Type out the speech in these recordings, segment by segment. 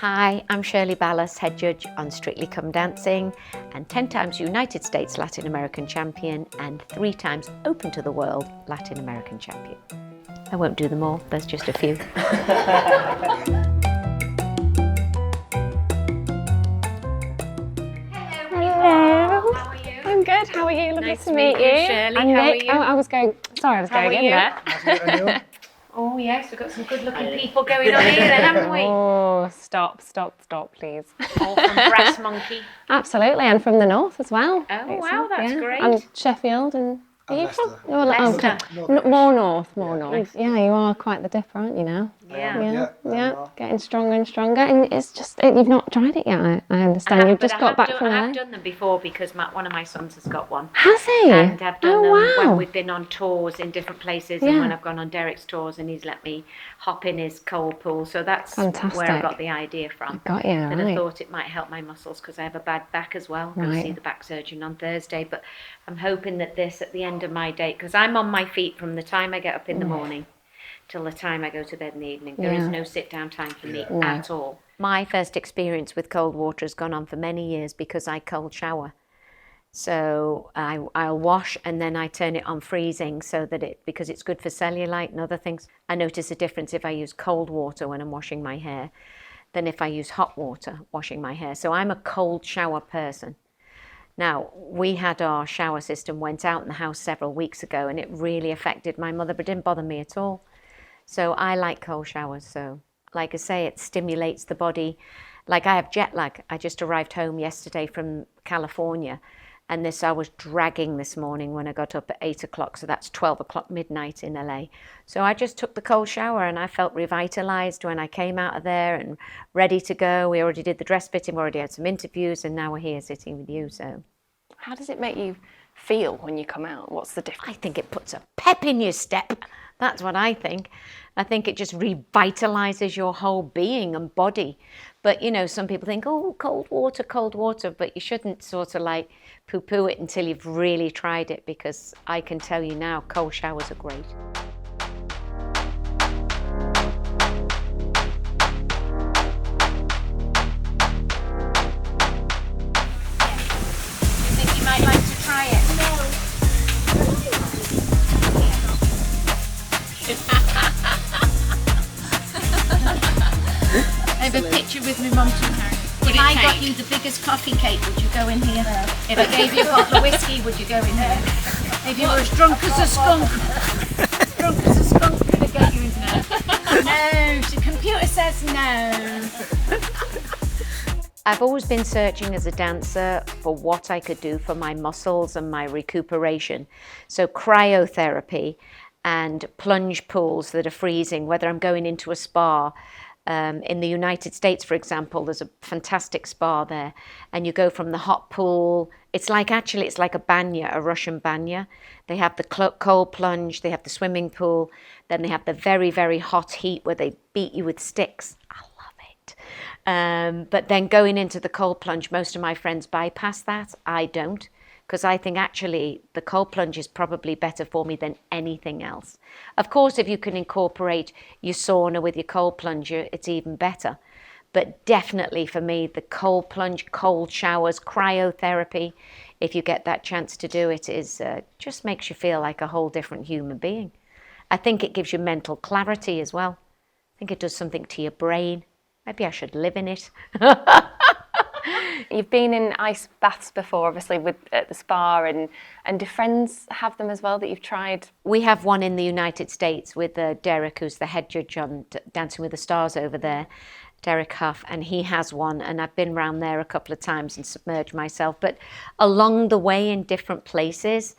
Hi, I'm Shirley Ballas, head judge on Strictly Come Dancing and 10 times United States Latin American champion and 3 times Open to the World Latin American champion. I won't do them all, there's just a few. Hello. How are you? I'm good. How are you? Lovely Nice to meet you. Shirley. I'm How Nick. are you? Oh, I was going in there. Oh yes, we've got some good looking people going on here then, haven't we? Oh, stop, please. All from Brass Monkey. Absolutely, and from the north as well. Oh wow, that's great. And Sheffield and Leicester. Leicester. More north. Nice. Yeah, you are quite the dipper, aren't you now? Yeah. Yeah. Getting stronger and stronger, and it's just you've not tried it yet. I understand. You've just got back from I LA. have done them before because one of my sons has got one. Has he? And I've done them wow. when we've been on tours in different places and when I've gone on Derek's tours and he's let me hop in his cold pool. So that's Fantastic. where I got the idea from. Got you, And I right. thought it might help my muscles because I have a bad back as well. I'm going to see the back surgeon on Thursday. But I'm hoping that this at the end of my day, because I'm on my feet from the time I get up in the morning till the time I go to bed in the evening. There is no sit down time for me at all. My first experience with cold water has gone on for many years because I cold shower. So I'll wash and then I turn it on freezing so that because it's good for cellulite and other things. I notice a difference if I use cold water when I'm washing my hair than if I use hot water washing my hair. So I'm a cold shower person. Now, we had our shower system went out in the house several weeks ago and it really affected my mother, but didn't bother me at all. So I like cold showers. So like I say, it stimulates the body. Like I have jet lag. I just arrived home yesterday from California and I was dragging this morning when I got up at 8 o'clock. So that's 12 o'clock midnight in LA. So I just took the cold shower and I felt revitalized when I came out of there and ready to go. We already did the dress fitting, we already had some interviews and now we're here sitting with you. So how does it make you feel when you come out? What's the difference? I think it puts a pep in your step. That's what I think. I think it just revitalizes your whole being and body. But, you know, some people think, oh, cold water, but you shouldn't sort of like poo-poo it until you've really tried it because I can tell you now, cold showers are great. You think you might like to try it? I have a picture with my mum tomorrow. If I got you the biggest coffee cake, would you go in here? If I gave you a bottle of whiskey, would you go in here? If you were as drunk as a skunk, could I get you in there? No, the computer says no. I've always been searching as a dancer for what I could do for my muscles and my recuperation. So cryotherapy and plunge pools that are freezing, whether I'm going into a spa. In the United States, for example, there's a fantastic spa there. And you go from the hot pool. It's like a banya, a Russian banya. They have the cold plunge, they have the swimming pool. Then they have the very, very hot heat where they beat you with sticks. I love it. But then going into the cold plunge, most of my friends bypass that. I don't. Because I think actually the cold plunge is probably better for me than anything else. Of course, if you can incorporate your sauna with your cold plunge, it's even better. But definitely for me, the cold plunge, cold showers, cryotherapy, if you get that chance to do it, is just makes you feel like a whole different human being. I think it gives you mental clarity as well. I think it does something to your brain. Maybe I should live in it. You've been in ice baths before, obviously, at the spa, and do friends have them as well that you've tried? We have one in the United States with Derek, who's the head judge on Dancing with the Stars over there, Derek Huff, and he has one, and I've been around there a couple of times and submerged myself. But along the way in different places,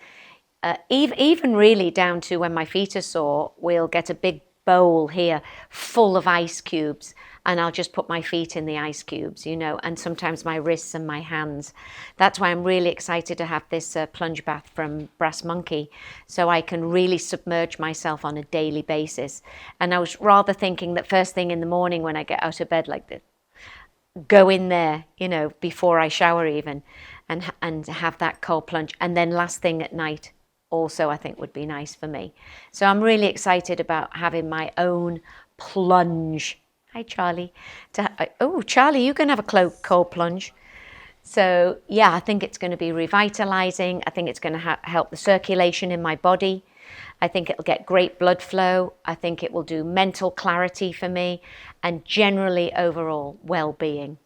even really down to when my feet are sore, we'll get a big bowl here full of ice cubes and I'll just put my feet in the ice cubes, you know, and sometimes my wrists and my hands. That's why I'm really excited to have this plunge bath from Brass Monkey so I can really submerge myself on a daily basis. And I was rather thinking that first thing in the morning when I get out of bed like this, go in there, you know, before I shower even and have that cold plunge. And then last thing at night also I think would be nice for me. So I'm really excited about having my own plunge Hi, Charlie. Oh, Charlie, you can have a cold plunge. So, yeah, I think it's going to be revitalizing. I think it's going to help the circulation in my body. I think it'll get great blood flow. I think it will do mental clarity for me and generally overall well-being.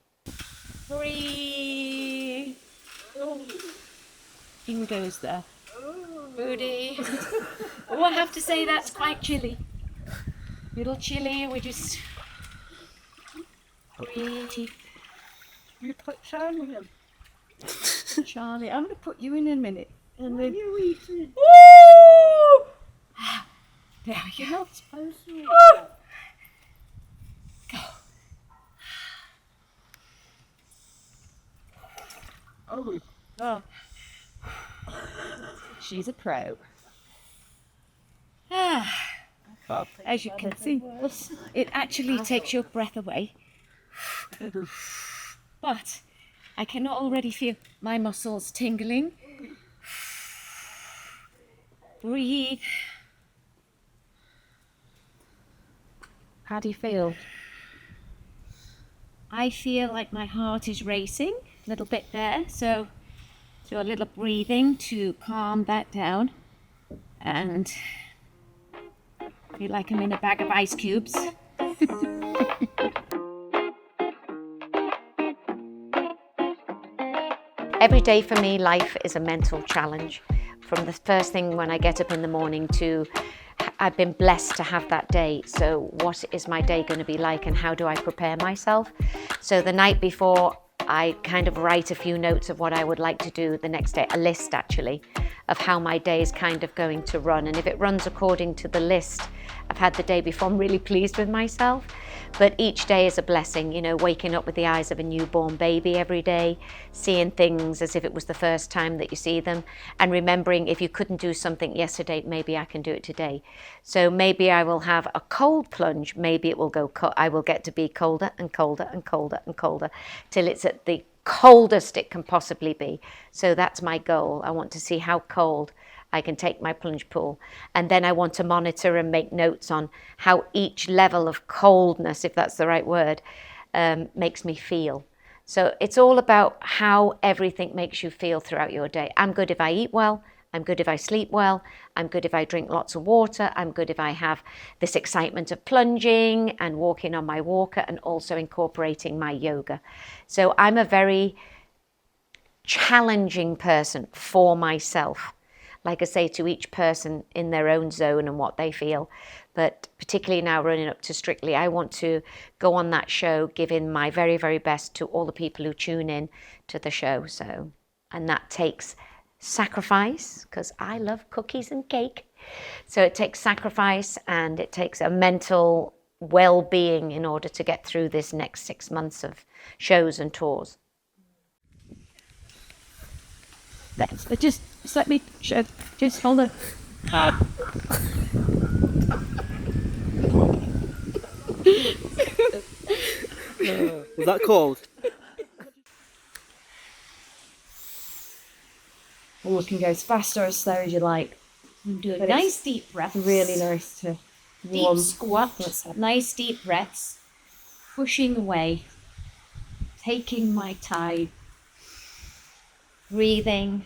Breathe. In goes there. Rudy. Oh, I have to say that's quite chilly. Little chilly. We just breathe. You put Charlie in. Charlie, I'm going to put you in a minute. And then You eating? woo! There we You're go. not supposed to eat. Go. Oh. She's a pro. As you can see, it actually takes your breath away. But I can already feel my muscles tingling. Breathe. How do you feel? I feel like my heart is racing a little bit there, so do a little breathing to calm that down and feel like I'm in a bag of ice cubes. Every day for me, life is a mental challenge. From the first thing when I get up in the morning to I've been blessed to have that day. So what is my day going to be like and how do I prepare myself? So the night before, I kind of write a few notes of what I would like to do the next day, a list actually, of how my day is kind of going to run. And if it runs according to the list I've had the day before, I'm really pleased with myself. But each day is a blessing, you know, waking up with the eyes of a newborn baby every day, seeing things as if it was the first time that you see them, and remembering if you couldn't do something yesterday, maybe I can do it today. So maybe I will have a cold plunge, maybe it will go, I will get to be colder and colder and colder and colder till it's at the coldest it can possibly be. So that's my goal. I want to see how cold I can take my plunge pool. And then I want to monitor and make notes on how each level of coldness, if that's the right word, makes me feel. So it's all about how everything makes you feel throughout your day. I'm good if I eat well. I'm good if I sleep well. I'm good if I drink lots of water. I'm good if I have this excitement of plunging and walking on my walker and also incorporating my yoga. So I'm a very challenging person for myself. Like I say, to each person in their own zone and what they feel. But particularly now running up to Strictly, I want to go on that show, giving my very, very best to all the people who tune in to the show. So, and that takes sacrifice, because I love cookies and cake. So it takes sacrifice and it takes a mental well-being in order to get through this next 6 months of shows and tours. That's just let me show. Just hold it. Was that cold? Or you can go as fast or as slow as you like. Do a But nice it's deep breath. Really nice to Deep warm. squat. Nice deep breaths. Pushing away. Taking my time. Breathing.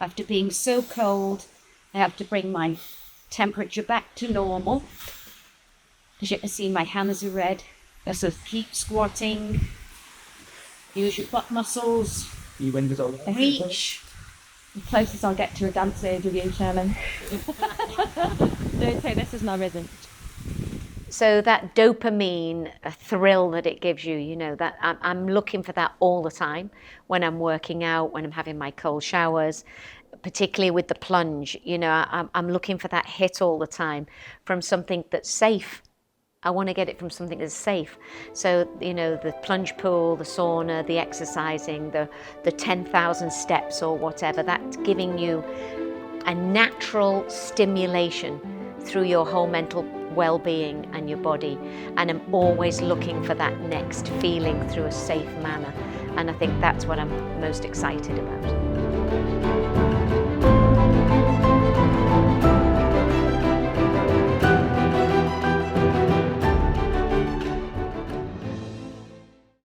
After being so cold, I have to bring my temperature back to normal. As you can see, my hands are red. So keep squatting. Use your butt muscles. You windows all Reach. The closest I'll get to a dance stage with you, Sherman. Don't say this is not rhythm. So that dopamine thrill that it gives you, you know, that I'm looking for that all the time when I'm working out, when I'm having my cold showers, particularly with the plunge. You know, I'm looking for that hit all the time from something that's safe. I want to get it from something that's safe. So, you know, the plunge pool, the sauna, the exercising, the 10,000 steps or whatever, that's giving you a natural stimulation through your whole mental well-being and your body. And I'm always looking for that next feeling through a safe manner. And I think that's what I'm most excited about.